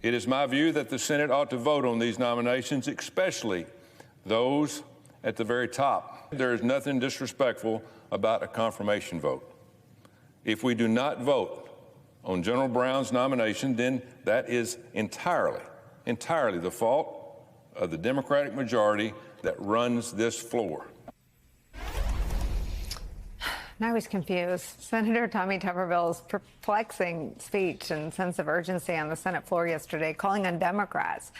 It is my view that the Senate ought to vote on these nominations, especially those at the very top. There is nothing disrespectful about a confirmation vote. If we do not vote on General Brown's nomination, then that is entirely the fault of the Democratic majority that runs this floor. Now he's confused. Senator Tommy Tuberville's perplexing speech and sense of urgency on the Senate floor yesterday, calling on Democrats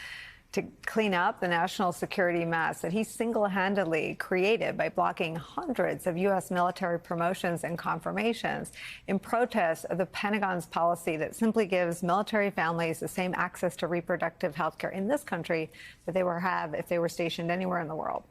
to clean up the national security mess that he single-handedly created by blocking hundreds of U.S. military promotions and confirmations in protest of the Pentagon's policy that simply gives military families the same access to reproductive health care in this country that they would have if they were stationed anywhere in the world.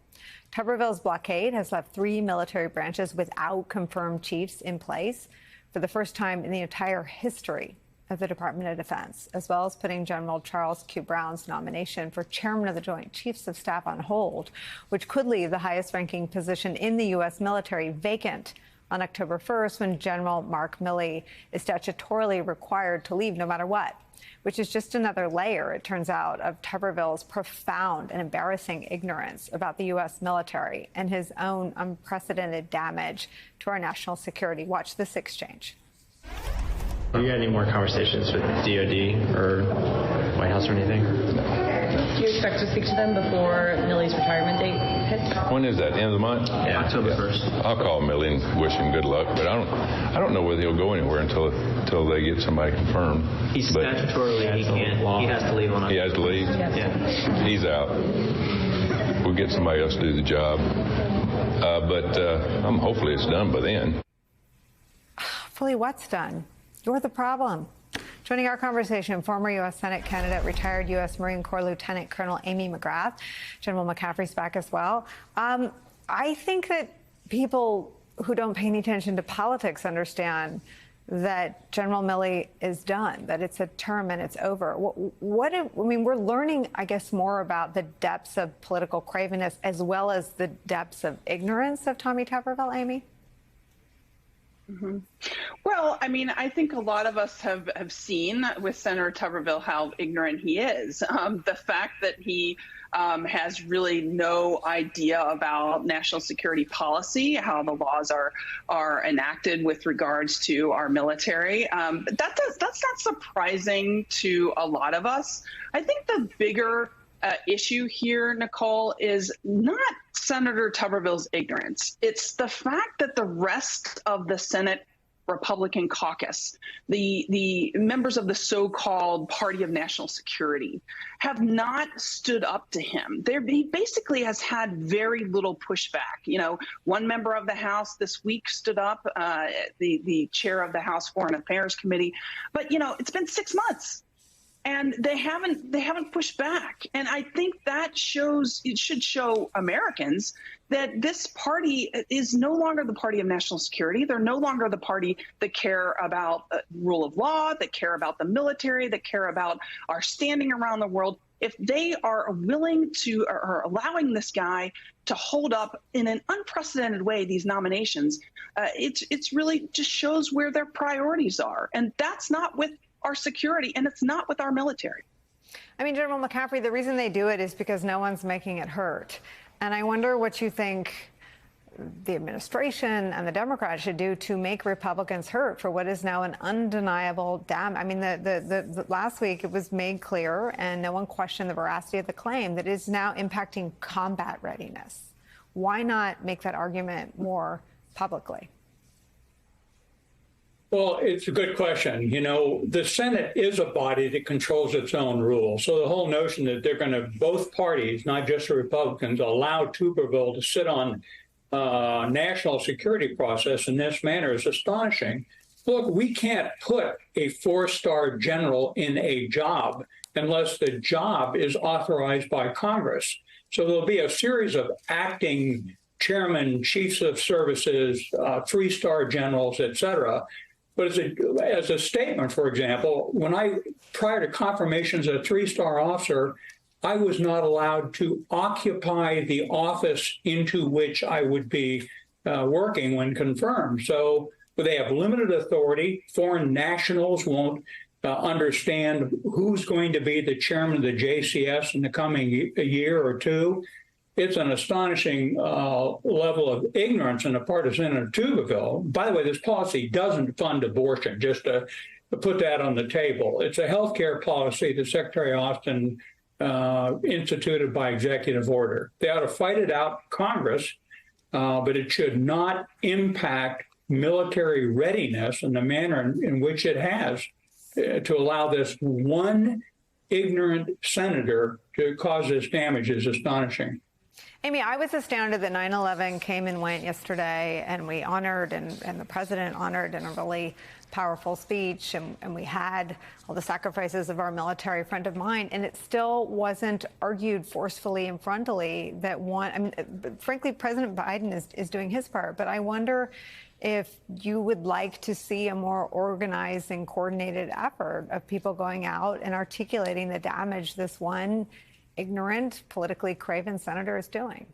Tuberville's blockade has left 3 military branches without confirmed chiefs in place for the first time in the entire history of the Department of Defense, as well as putting General Charles Q. Brown's nomination for chairman of the Joint Chiefs of Staff on hold, which could leave the highest-ranking position in the U.S. military vacant on October 1st, when General Mark Milley is statutorily required to leave no matter what, which is just another layer, it turns out, of Tuberville's profound and embarrassing ignorance about the U.S. military and his own unprecedented damage to our national security. Watch this exchange. Have you had any more conversations with DOD or White House or anything? Do you expect to speak to them before Milley's retirement date hits? When is that? End of the month? Yeah, October 1st. I'll call Milley and wish him good luck, but I don't know whether he'll go anywhere until they get somebody confirmed. He's statutorily he has to leave on October. He has to leave? Yeah. He's out. We'll get somebody else to do the job. But hopefully it's done by then. Hopefully what's done? You're the problem. Joining our conversation, former U.S. Senate candidate, retired U.S. Marine Corps Lieutenant Colonel Amy McGrath. General McCaffrey's back as well. I think that people who don't pay any attention to politics understand that General Milley is done, that it's a term and it's over. We're learning, I guess, more about the depths of political cravenness as well as the depths of ignorance of Tommy Tuberville, Amy? Mm-hmm. Well, I mean, I think a lot of us have seen with Senator Tuberville how ignorant he is. The fact that he has really no idea about national security policy, how the laws are enacted with regards to our military, that's not surprising to a lot of us. I think the bigger issue here, Nicole, is not Senator Tuberville's ignorance. It's the fact that the rest of the Senate Republican caucus, the members of the so-called Party of National Security, have not stood up to him. He basically has had very little pushback. You know, one member of the House this week stood up, the chair of the House Foreign Affairs Committee, but, you know, it's been 6 months. And they haven't pushed back. And I think it should show Americans that this party is no longer the party of national security. They're no longer the party that care about rule of law, that care about the military, that care about our standing around the world. If they are willing to, or allowing this guy to hold up in an unprecedented way these nominations, it's really just shows where their priorities are. And that's not with our security, and it's not with our military. I mean, General McCaffrey, the reason they do it is because no one's making it hurt. And I wonder what you think the administration and the Democrats should do to make Republicans hurt for what is now an undeniable damage. I mean, the last week it was made clear, and no one questioned the veracity of the claim, that it is now impacting combat readiness. Why not make that argument more publicly? Well, it's a good question. You know, the Senate is a body that controls its own rules. So the whole notion that they're going to, both parties, not just the Republicans, allow Tuberville to sit on national security process in this manner is astonishing. Look, we can't put a 4-star general in a job unless the job is authorized by Congress. So there'll be a series of acting chairmen, chiefs of services, 3-star generals, et cetera. But as a statement, for example, prior to confirmation as a 3-star officer, I was not allowed to occupy the office into which I would be working when confirmed. So they have limited authority. Foreign nationals won't understand who's going to be the chairman of the JCS in the coming year or two. It's an astonishing level of ignorance on the part of Senator Tuberville. By the way, this policy doesn't fund abortion, just to put that on the table. It's a health care policy that Secretary Austin instituted by executive order. They ought to fight it out in Congress, but it should not impact military readiness in the manner in which it has to allow this one ignorant senator to cause this damage is astonishing. Amy, I was astounded that 9/11 came and went yesterday, and we honored, and the president honored in a really powerful speech, and we had all the sacrifices of our military front of mind, and it still wasn't argued forcefully and frontally that frankly, President Biden is doing his part, but I wonder if you would like to see a more organized and coordinated effort of people going out and articulating the damage this one ignorant, politically craven senator is doing.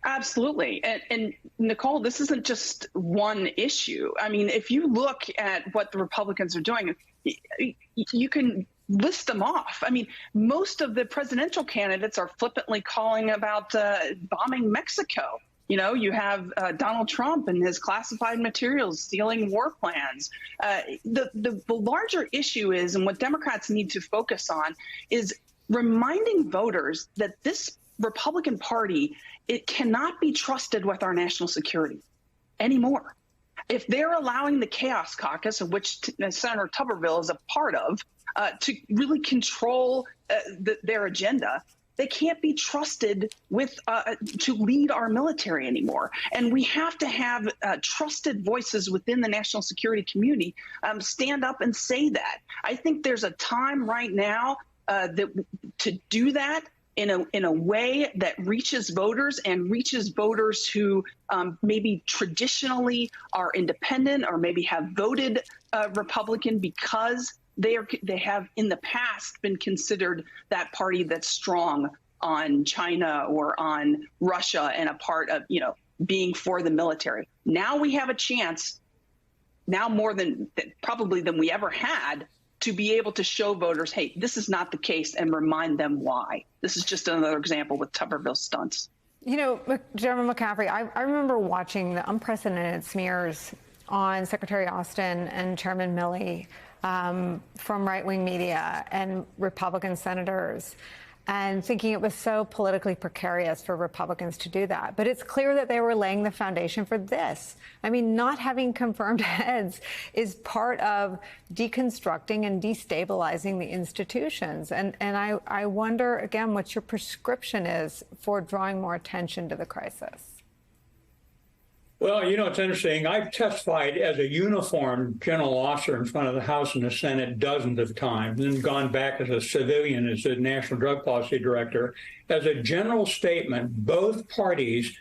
Absolutely. And Nicole, this isn't just one issue. I mean, if you look at what the Republicans are doing, you can list them off. I mean, most of the presidential candidates are flippantly calling about bombing Mexico. You know, you have Donald Trump and his classified materials, stealing war plans. The larger issue is, and what Democrats need to focus on, is reminding voters that this Republican Party, it cannot be trusted with our national security anymore. If they're allowing the Chaos Caucus, of which Senator Tuberville is a part of, to really control their agenda, they can't be trusted with to lead our military anymore. And we have to have trusted voices within the national security community stand up and say that. I think there's a time right now to do that in a way that reaches voters and reaches voters who maybe traditionally are independent or maybe have voted Republican because they have in the past been considered that party that's strong on China or on Russia and a part of, being for the military. Now we have a chance, now more than probably than we ever had, to be able to show voters, hey, this is not the case, and remind them why. This is just another example with Tuberville stunts. Chairman McCaffrey, I remember watching the unprecedented smears on Secretary Austin and Chairman Milley from right-wing media and Republican senators, and thinking it was so politically precarious for Republicans to do that. But it's clear that they were laying the foundation for this. I mean, not having confirmed heads is part of deconstructing and destabilizing the institutions. And I wonder, again, what your prescription is for drawing more attention to the crisis. Well, it's interesting. I've testified as a uniformed general officer in front of the House and the Senate dozens of times, and then gone back as a civilian as the National Drug Policy Director. As a general statement, both parties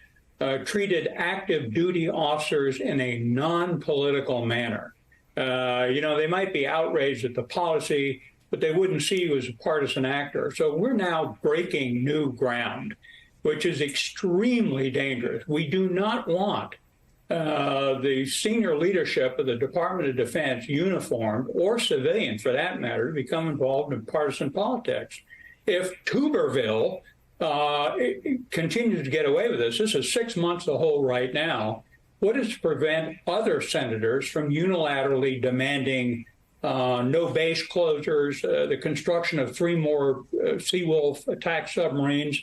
treated active duty officers in a non-political manner. They might be outraged at the policy, but they wouldn't see you as a partisan actor. So we're now breaking new ground, which is extremely dangerous. We do not want the senior leadership of the Department of Defense, uniformed or civilian for that matter, to become involved in partisan politics. If Tuberville continues to get away with this is 6 months the whole right now. What is to prevent other senators from unilaterally demanding no base closures, the construction of 3 more Seawolf attack submarines?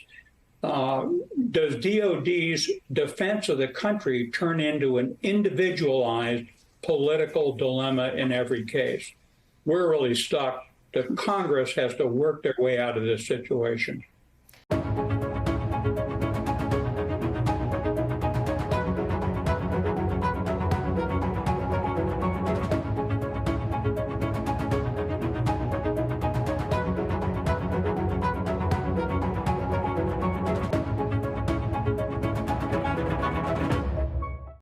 Does DOD's defense of the country turn into an individualized political dilemma in every case? We're really stuck. The Congress has to work their way out of this situation.